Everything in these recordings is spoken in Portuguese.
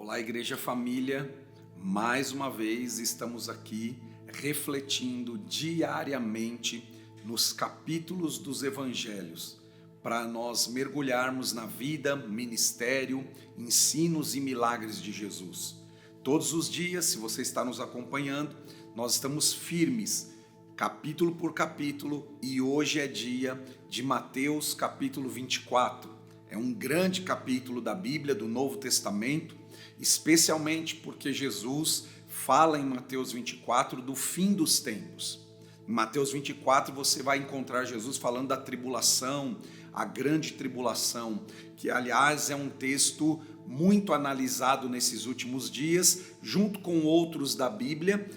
Olá, Igreja Família, mais uma vez estamos aqui refletindo diariamente nos capítulos dos Evangelhos, para nós mergulharmos na vida, ministério, ensinos e milagres de Jesus. Todos os dias, se você está nos acompanhando, nós estamos firmes, capítulo por capítulo, e hoje é dia de Mateus capítulo 24. É um grande capítulo da Bíblia, do Novo Testamento, especialmente porque Jesus fala em Mateus 24 do fim dos tempos. Em Mateus 24 você vai encontrar Jesus falando da tribulação, a grande tribulação, que aliás é um texto muito analisado nesses últimos dias, junto com outros da Bíblia,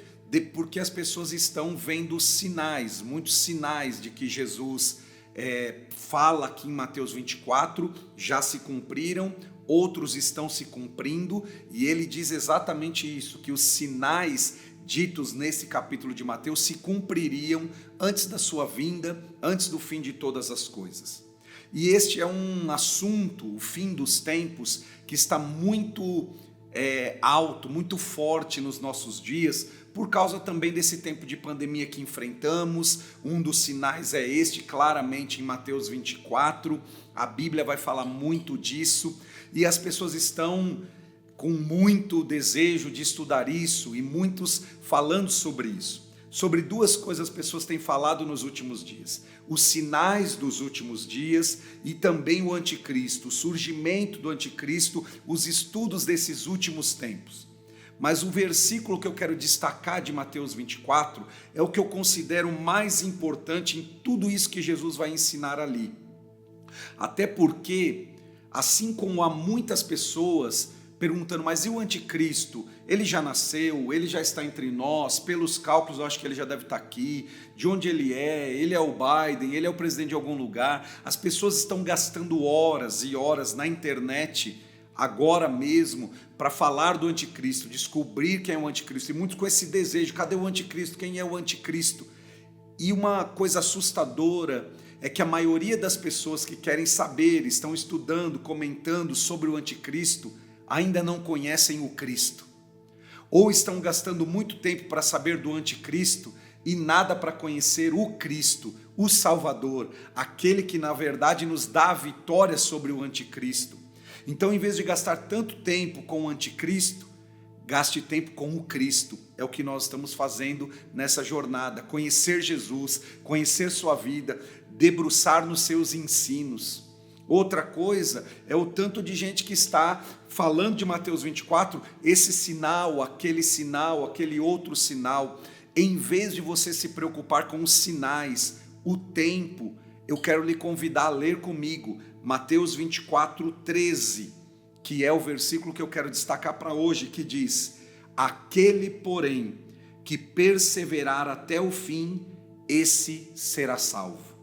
porque as pessoas estão vendo sinais, muitos sinais de que Jesus fala aqui em Mateus 24, já se cumpriram, outros estão se cumprindo, e ele diz exatamente isso, que os sinais ditos nesse capítulo de Mateus se cumpririam antes da sua vinda, antes do fim de todas as coisas. E este é um assunto, o fim dos tempos, que está muito alto, muito forte nos nossos dias, por causa também desse tempo de pandemia que enfrentamos. Um dos sinais é este, claramente em Mateus 24, a Bíblia vai falar muito disso, e as pessoas estão com muito desejo de estudar isso, e muitos falando sobre isso. Sobre duas coisas as pessoas têm falado nos últimos dias: os sinais dos últimos dias e também o anticristo, o surgimento do anticristo, os estudos desses últimos tempos. Mas o versículo que eu quero destacar de Mateus 24 é o que eu considero mais importante em tudo isso que Jesus vai ensinar ali. Até porque, assim como há muitas pessoas perguntando, mas e o anticristo? Ele já nasceu, ele já está entre nós, pelos cálculos eu acho que ele já deve estar aqui, de onde ele é o Biden, ele é o presidente de algum lugar. As pessoas estão gastando horas e horas na internet, agora mesmo, para falar do anticristo, descobrir quem é o anticristo, e muitos com esse desejo, cadê o anticristo, quem é o anticristo? E uma coisa assustadora é que a maioria das pessoas que querem saber, estão estudando, comentando sobre o anticristo, ainda não conhecem o Cristo, ou estão gastando muito tempo para saber do anticristo e nada para conhecer o Cristo, o Salvador, aquele que na verdade nos dá a vitória sobre o anticristo. Então, em vez de gastar tanto tempo com o anticristo, gaste tempo com o Cristo. É o que nós estamos fazendo nessa jornada: conhecer Jesus, conhecer sua vida, debruçar nos seus ensinos. Outra coisa é o tanto de gente que está falando de Mateus 24, esse sinal, aquele outro sinal. Em vez de você se preocupar com os sinais, o tempo, eu quero lhe convidar a ler comigo Mateus 24, 13, que é o versículo que eu quero destacar para hoje, que diz: aquele, porém, que perseverar até o fim, esse será salvo.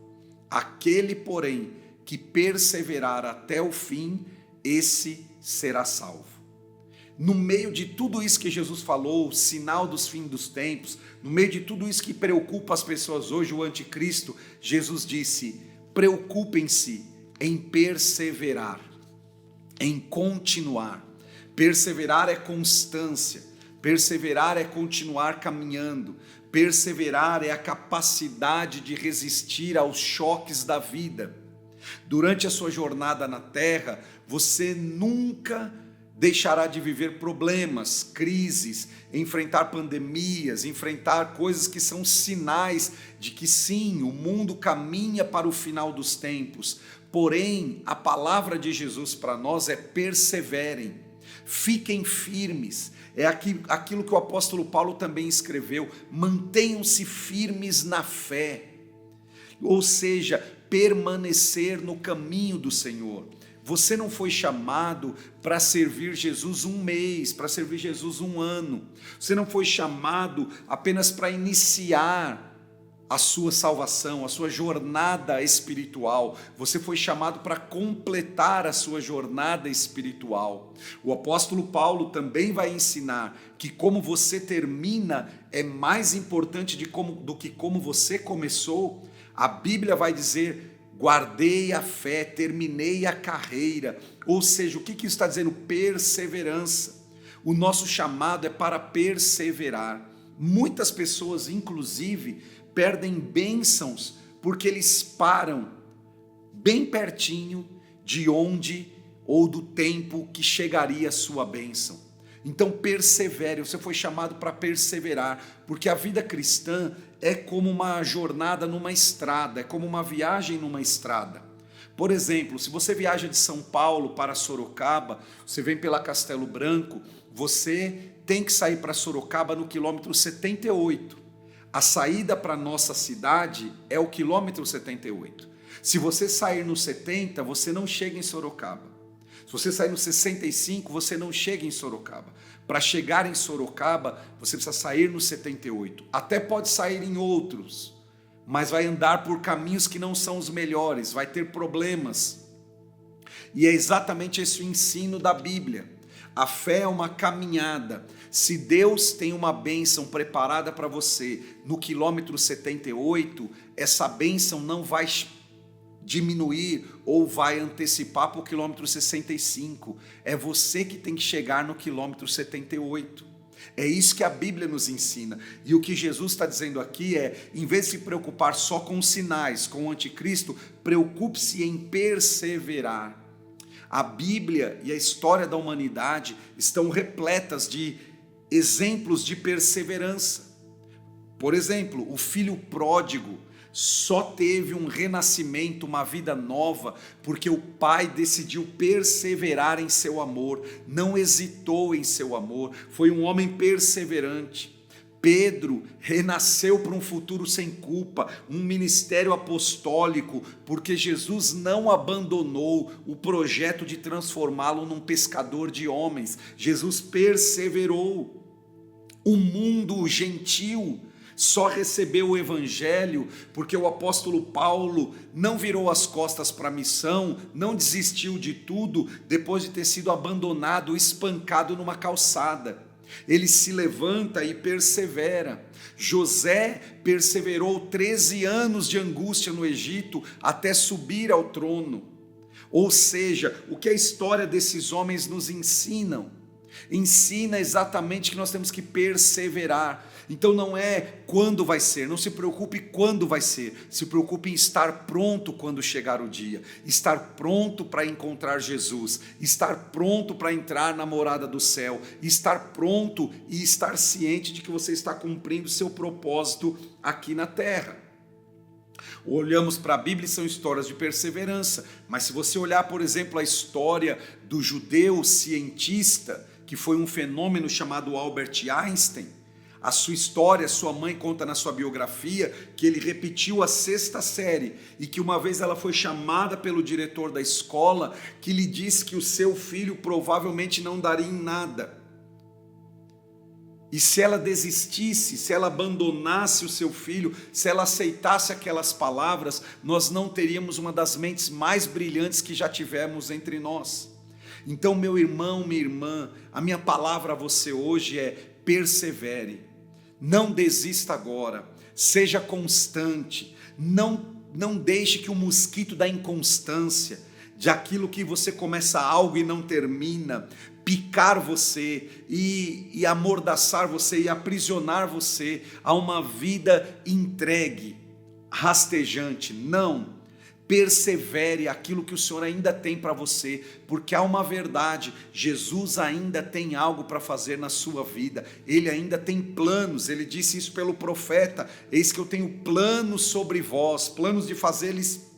Aquele, porém, que perseverar até o fim, esse será salvo. No meio de tudo isso que Jesus falou, o sinal dos fins dos tempos, no meio de tudo isso que preocupa as pessoas hoje, o anticristo, Jesus disse: preocupem-se em perseverar, em continuar. Perseverar é constância, perseverar é continuar caminhando, perseverar é a capacidade de resistir aos choques da vida. Durante a sua jornada na terra, você nunca deixará de viver problemas, crises, enfrentar pandemias, enfrentar coisas que são sinais de que sim, o mundo caminha para o final dos tempos. Porém, a palavra de Jesus para nós é: perseverem, fiquem firmes. É aquilo que o apóstolo Paulo também escreveu: mantenham-se firmes na fé. Ou seja, permanecer no caminho do Senhor. Você não foi chamado para servir Jesus um mês, para servir Jesus um ano. Você não foi chamado apenas para iniciar a sua salvação, a sua jornada espiritual. Você foi chamado para completar a sua jornada espiritual. O apóstolo Paulo também vai ensinar que como você termina é mais importante do que como você começou. A Bíblia vai dizer: guardei a fé, terminei a carreira. Ou seja, o que isso está dizendo? Perseverança. O nosso chamado é para perseverar. Muitas pessoas, inclusive, perdem bênçãos porque eles param bem pertinho de onde ou do tempo que chegaria a sua bênção. Então persevere, você foi chamado para perseverar, porque a vida cristã é como uma jornada numa estrada, é como uma viagem numa estrada. Por exemplo, se você viaja de São Paulo para Sorocaba, você vem pela Castelo Branco, você tem que sair para Sorocaba no quilômetro 78. A saída para a nossa cidade é o quilômetro 78. Se você sair no 70, você não chega em Sorocaba. Se você sair no 65, você não chega em Sorocaba. Para chegar em Sorocaba, você precisa sair no 78. Até pode sair em outros, mas vai andar por caminhos que não são os melhores, vai ter problemas. E é exatamente esse o ensino da Bíblia. A fé é uma caminhada. Se Deus tem uma bênção preparada para você no quilômetro 78, essa bênção não vai diminuir ou vai antecipar para o quilômetro 65. É você que tem que chegar no quilômetro 78. É isso que a Bíblia nos ensina. E o que Jesus está dizendo aqui é, em vez de se preocupar só com os sinais, com o anticristo, preocupe-se em perseverar. A Bíblia e a história da humanidade estão repletas de exemplos de perseverança. Por exemplo, o filho pródigo só teve um renascimento, uma vida nova, porque o pai decidiu perseverar em seu amor, não hesitou em seu amor, foi um homem perseverante. Pedro renasceu para um futuro sem culpa, um ministério apostólico, porque Jesus não abandonou o projeto de transformá-lo num pescador de homens. Jesus perseverou. O mundo gentil só recebeu o evangelho porque o apóstolo Paulo não virou as costas para a missão, não desistiu de tudo depois de ter sido abandonado, espancado numa calçada. Ele se levanta e persevera. José perseverou 13 anos de angústia no Egito até subir ao trono. Ou seja, o que a história desses homens nos ensinam? Ensina exatamente que nós temos que perseverar. Então não é quando vai ser, não se preocupe quando vai ser, se preocupe em estar pronto quando chegar o dia, estar pronto para encontrar Jesus, estar pronto para entrar na morada do céu, estar pronto e estar ciente de que você está cumprindo seu propósito aqui na terra. Olhamos para a Bíblia e são histórias de perseverança, mas se você olhar, por exemplo, a história do judeu cientista, que foi um fenômeno chamado Albert Einstein, a sua história, sua mãe conta na sua biografia que ele repetiu a 6ª série e que uma vez ela foi chamada pelo diretor da escola que lhe disse que o seu filho provavelmente não daria em nada. E se ela desistisse, se ela abandonasse o seu filho, se ela aceitasse aquelas palavras, nós não teríamos uma das mentes mais brilhantes que já tivemos entre nós. Então, meu irmão, minha irmã, a minha palavra a você hoje é: persevere. Não desista agora, seja constante, não deixe que o mosquito da inconstância, de aquilo que você começa algo e não termina, picar você e amordaçar você e aprisionar você a uma vida entregue, rastejante. Não. Persevere aquilo que o Senhor ainda tem para você, porque há uma verdade: Jesus ainda tem algo para fazer na sua vida, Ele ainda tem planos. Ele disse isso pelo profeta: eis que eu tenho planos sobre vós, planos de fazer-lhes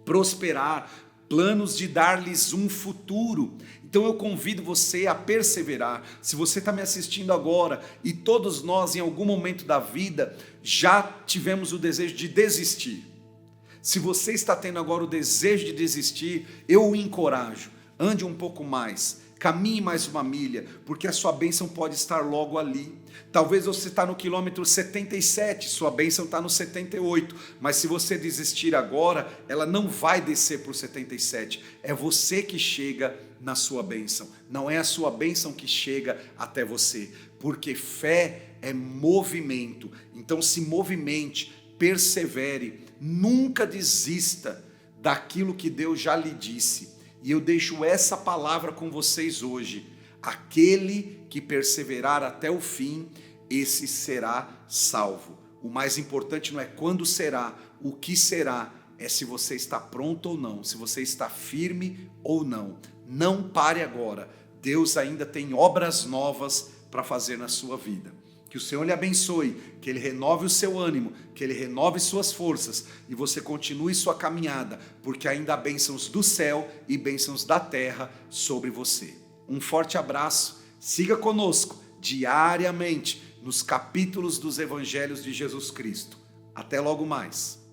prosperar, planos de dar-lhes um futuro. Então eu convido você a perseverar. Se você está me assistindo agora, e todos nós em algum momento da vida já tivemos o desejo de desistir, se você está tendo agora o desejo de desistir, eu o encorajo, ande um pouco mais, caminhe mais uma milha, porque a sua bênção pode estar logo ali. Talvez você está no quilômetro 77, sua bênção está no 78, mas se você desistir agora, ela não vai descer para o 77, é você que chega na sua bênção, não é a sua bênção que chega até você, porque fé é movimento. Então se movimente, persevere, nunca desista daquilo que Deus já lhe disse. E eu deixo essa palavra com vocês hoje: aquele que perseverar até o fim, esse será salvo. O mais importante não é quando será, o que será, é se você está pronto ou não, se você está firme ou não. Não pare agora. Deus ainda tem obras novas para fazer na sua vida. Que o Senhor lhe abençoe, que Ele renove o seu ânimo, que Ele renove suas forças e você continue sua caminhada, porque ainda há bênçãos do céu e bênçãos da terra sobre você. Um forte abraço, siga conosco diariamente nos capítulos dos Evangelhos de Jesus Cristo. Até logo mais.